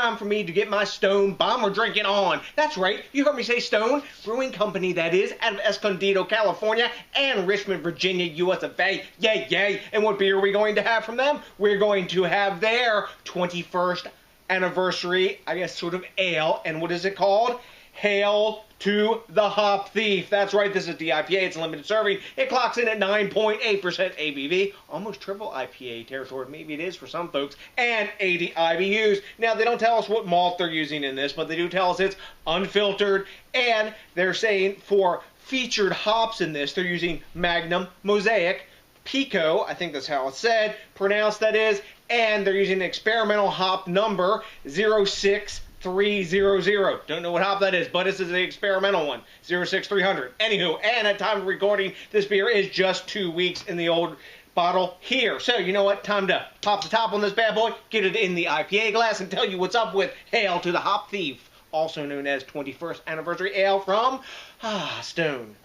time for me to get my Stone Bomber drinking on. That's right, you heard me say Stone, brewing company that is, out of Escondido, California, and Richmond, Virginia, US of A. Yay, yay. And what beer are we going to have from them? We're going to have their 21st anniversary, I guess, sort of ale. And what is it called? Hail to the Hop Thief. That's right, this is DIPA. It's a limited serving. It clocks in at 9.8% ABV, almost triple IPA territory. Maybe it is for some folks, and 80 IBUs. Now, they don't tell us what malt they're using in this, but they do tell us it's unfiltered, and they're saying for featured hops in this, they're using Magnum, Mosaic, Pico, I think that's how it's said, pronounced that is, and they're using an experimental hop number 06300. Don't know what hop that is, but this is the experimental one, 06300. Anywho, and at time of recording, this beer is just 2 weeks in the old bottle here. So, you know what? Time to pop the top on this bad boy, get it in the IPA glass, and tell you what's up with Hail to the Hop Thief, also known as 21st Anniversary Ale from Stone.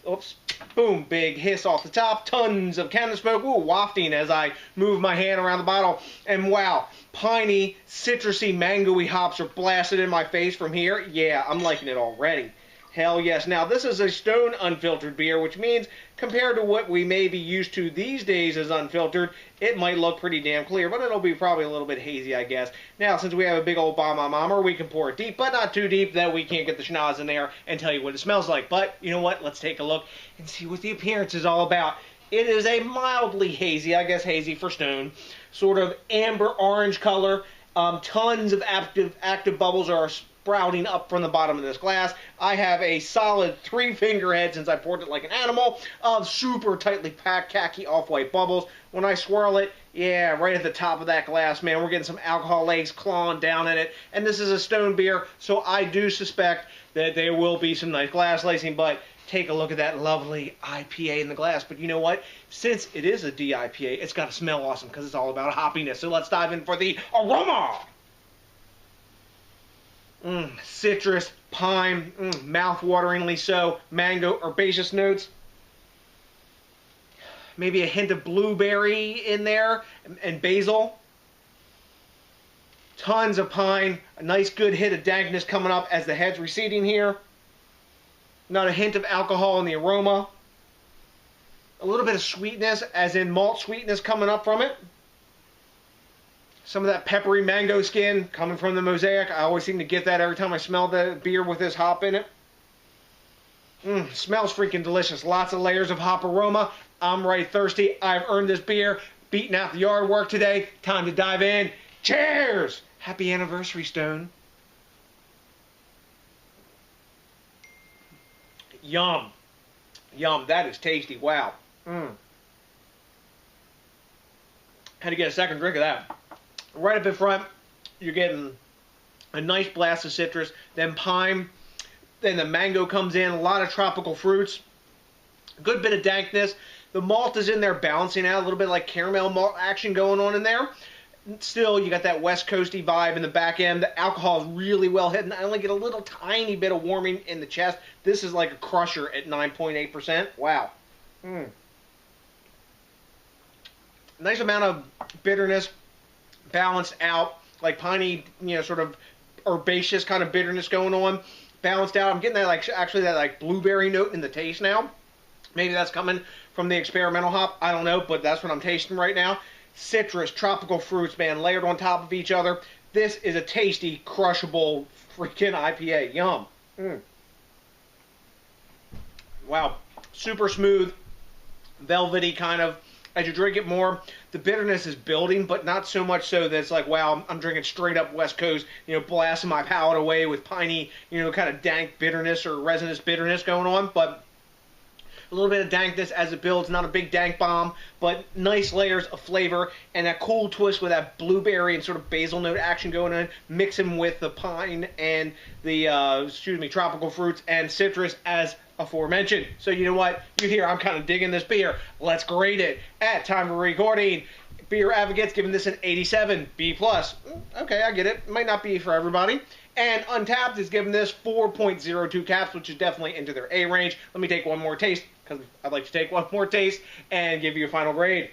Oops. Boom, big hiss off the top, tons of candle smoke, ooh, wafting as I move my hand around the bottle, and wow, piney, citrusy, mango-y hops are blasted in my face from here. Yeah, I'm liking it already. Hell yes. Now, this is a Stone unfiltered beer, which means compared to what we may be used to these days as unfiltered, it might look pretty damn clear, but it'll be probably a little bit hazy, I guess. Now, since we have a big old bomber, we can pour it deep, but not too deep that we can't get the schnoz in there and tell you what it smells like. But, you know what? Let's take a look and see what the appearance is all about. It is a mildly hazy, I guess hazy for Stone, sort of amber orange color. Tons of active bubbles are sprouting up from the bottom of this glass. I have a solid 3-finger head, since I poured it like an animal, of super tightly packed khaki off-white bubbles. When I swirl it, yeah, right at the top of that glass, man, we're getting some alcohol legs clawing down in it. And this is a Stone beer, so I do suspect that there will be some nice glass lacing, but take a look at that lovely IPA in the glass. But you know what? Since it is a DIPA, it's got to smell awesome because it's all about hoppiness. So let's dive in for the aroma. Citrus, pine, mouth-wateringly so, mango, herbaceous notes. Maybe a hint of blueberry in there, and basil. Tons of pine, a nice good hit of dankness coming up as the head's receding here. Not a hint of alcohol in the aroma. A little bit of sweetness, as in malt sweetness coming up from it. Some of that peppery mango skin coming from the Mosaic. I always seem to get that every time I smell the beer with this hop in it. Smells freaking delicious. Lots of layers of hop aroma. I'm right thirsty. I've earned this beer. Beating out the yard work today. Time to dive in. Cheers! Happy anniversary, Stone. Yum. Yum. That is tasty. Wow. Had to get a second drink of that. Right up in front, you're getting a nice blast of citrus, then pine, then the mango comes in, a lot of tropical fruits, a good bit of dankness. The malt is in there balancing out, a little bit like caramel malt action going on in there. Still, you got that West Coasty vibe in the back end. The alcohol is really well hidden. I only get a little tiny bit of warming in the chest. This is like a crusher at 9.8%. Wow. Nice amount of bitterness, balanced out, like piney, you know, sort of herbaceous kind of bitterness going on, balanced out. I'm getting that, like, actually that, like, blueberry note in the taste now. Maybe that's coming from the experimental hop. I don't know, but that's what I'm tasting right now. Citrus, tropical fruits, man, layered on top of each other. This is a tasty, crushable freaking IPA. Yum. Wow. Super smooth, velvety kind of. As you drink it more, the bitterness is building, but not so much so that it's like, wow, I'm drinking straight up West Coast, you know, blasting my palate away with piney, you know, kind of dank bitterness or resinous bitterness going on, but a little bit of dankness as it builds, not a big dank bomb, but nice layers of flavor, and that cool twist with that blueberry and sort of basil note action going on, mixing with the pine and the, tropical fruits and citrus as aforementioned. So you know what? You hear I'm kind of digging this beer. Let's grade it. At time of recording, Beer Advocate's giving this an 87, B+. Okay, I get it. It might not be for everybody. And Untapped is giving this 4.02 caps, which is definitely into their A range. Let me take one more taste, because I'd like to take one more taste and give you a final grade.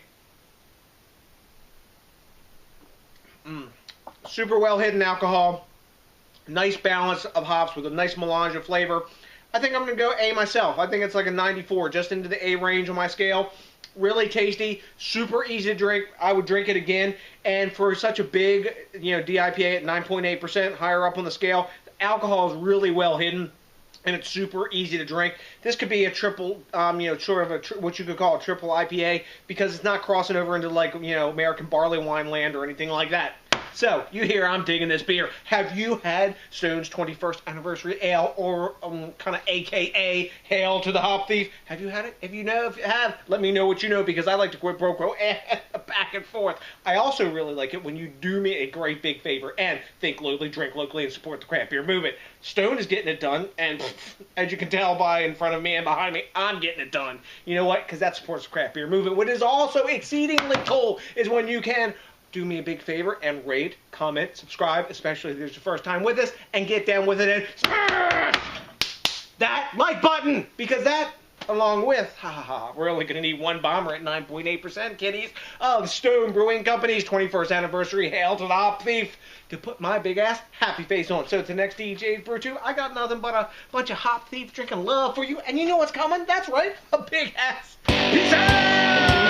super well hidden alcohol, nice balance of hops with a nice melange of flavor. I think I'm going to go A myself. I think it's like a 94, just into the A range on my scale. Really tasty, super easy to drink. I would drink it again. And for such a big, DIPA at 9.8%, higher up on the scale, the alcohol is really well hidden, and it's super easy to drink. This could be a triple, sort of what you could call a triple IPA, because it's not crossing over into like, American barley wine land or anything like that. So, you hear I'm digging this beer. Have you had Stone's 21st Anniversary Ale, or kind of AKA Hail to the Hop Thief? Have you had it? If you have, let me know what you know, because I like to quid pro quo back and forth. I also really like it when you do me a great big favor and think locally, drink locally, and support the craft beer movement. Stone is getting it done, and as you can tell by in front of me and behind me, I'm getting it done. You know what? Because that supports the craft beer movement. What is also exceedingly cool is when you can do me a big favor and rate, comment, subscribe, especially if it's your first time with us, and get down with it and smash that like button, because that, along with, we're only going to need one bomber at 9.8%, kiddies, of Stone Brewing Company's 21st Anniversary Hail to the Hop Thief, to put my big ass happy face on. So to the next DJs BrewTube, I got nothing but a bunch of Hop Thief drinking love for you, and you know what's coming? That's right, a big ass. Peace out!